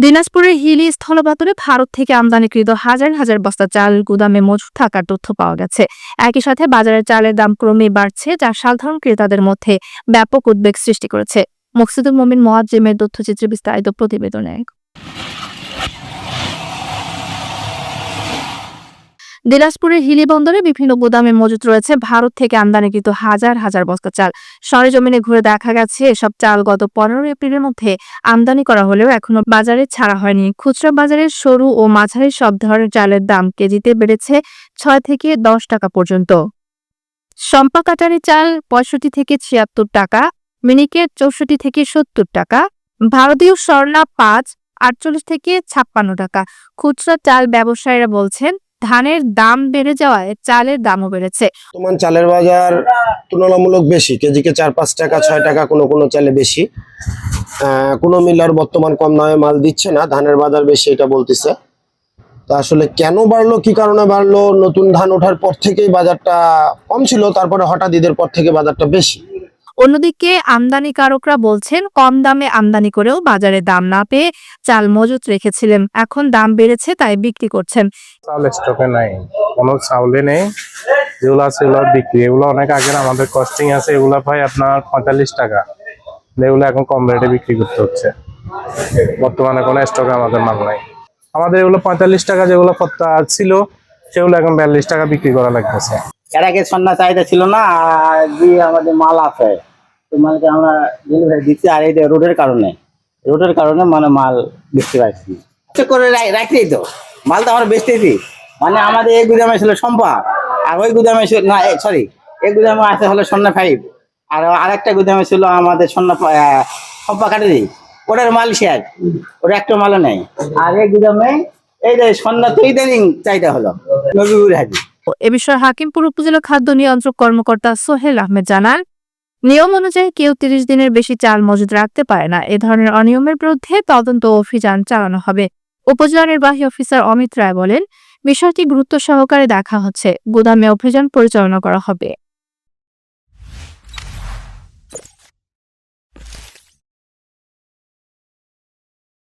দিনাজপুরের হিলি স্থলবন্দরে ভারত থেকে আমদানিকৃত হাজার হাজার বস্তা চাল গুদামে মজুত থাকার তথ্য পাওয়া গেছে। একই সাথে বাজারে চালের দাম ক্রমেই বাড়ছে, যা সাধারণ ক্রেতাদের মধ্যে ব্যাপক উদ্বেগ সৃষ্টি করেছে। মকসুদুল মমিন মোয়াজ্জেমের তথ্যচিত্রে বিস্তারিত প্রতিবেদনে। দিনাজপুরের হিলি বন্দরে বিভিন্ন গুদামে মজুত রয়েছে ভারত থেকে আমদানিকৃত হাজার হাজার বস্তা চাল। সরেজমিনে ঘুরে দেখা গেছে এসব চাল গত 15 এপ্রিলের মধ্যে আমদানি করা হলেও এখনো বাজারে ছাড়া হয়নি। খুচরা বাজারে সরু ও মাঝারি সব ধরনের চালের দাম কেজিতে বেড়েছে 6 থেকে 10 টাকা পর্যন্ত। সম্পা কাটারি চাল 65 থেকে 76 টাকা, মিনিকেট 64 থেকে 70 টাকা, ভারতীয় স্বর্ণা 5 48 থেকে 56 টাকা। খুচরা চাল ব্যবসায়ীরা বলছেন ধানের দাম বেড়ে যাওয়ায় চালের দামও বেড়েছে। বর্তমান চালের বাজার তুলনামূলক বেশি, কেজিকে 4-5 টাকা 6 টাকা কোনো চালে বেশি। কোনো মিলার বর্তমান কম দামে মাল দিচ্ছে না, ধানের বাজার বেশি এটা বলতেছে। তো আসলে কেন বাড়লো, কি কারণে বাড়লো? নতুন ধান ওঠার পর থেকেই বাজারটা কম ছিল, তারপরে হঠাৎ ঈদের পর থেকে বাজারটা বেশি। অন্যদিকে আমদানিকারকরা বলছেন কম দামে আমদানি করেও বাজারে দাম না পেয়ে চাল মজুত রেখেছিলেন, এখন দাম বেড়েছে তাই বিক্রি করছেন। চাল স্টকে নাই, কোনো চাউলে নেই। যেগুলো আছে এগুলো বিক্রি, এগুলো অনেক আগের আমাদের কস্টিং আছে, এগুলো ভাই আপনার 45 টাকা, এগুলো এখন কম রেটে বিক্রি করতে হচ্ছে। বর্তমানে কোনো স্টকে আমাদের মাল নাই। আমাদের এগুলো 45 টাকা যেগুলো ছিল সেগুলো এখন 42 টাকা বিক্রি করা লাগতেছে। এর আগে সন্ধ্যা চাহিদা ছিল না, আর যে আমাদের মাল আছে মানে আমরা ডেলিভারি দিচ্ছি, আর এই রোডের কারণে মানে মাল বেচতে পারছি করে রাখতেই তো মাল তো আমরা বেচতেছি। মানে আমাদের এই গুদামে ছিল সম্পা, আর ওই গুদামে না সরি এই গুদামে আছে হলো সন্ধ্যা 5, আর আরেকটা গুদামে ছিল আমাদের সম্পা কাটারি, ওটার মাল শেয়ার, ওটা একটা মালও নেই। আর এই গুদামে এই যে সন্ধ্যা তো ইদানিং চাহিদা হলো নবীপুর হাজি। এ বিষয়ে হাকিমপুর উপজেলা খাদ্য নিয়ন্ত্রক কর্মকর্তা সোহেল আহমেদ জানান, নিয়ম অনুযায়ী কেউ 30 দিনের বেশি চাল মজুত রাখতে পারে না। এ ধরনের অনিয়মের বিরুদ্ধে তদন্ত অভিযান চালানো হবে। উপজেলা নির্বাহী অফিসার অমিত রায় বলেন, বিষয়টি গুরুত্ব সহকারে দেখা হচ্ছে, গুদামে অভিযান পরিচালনা করা হবে।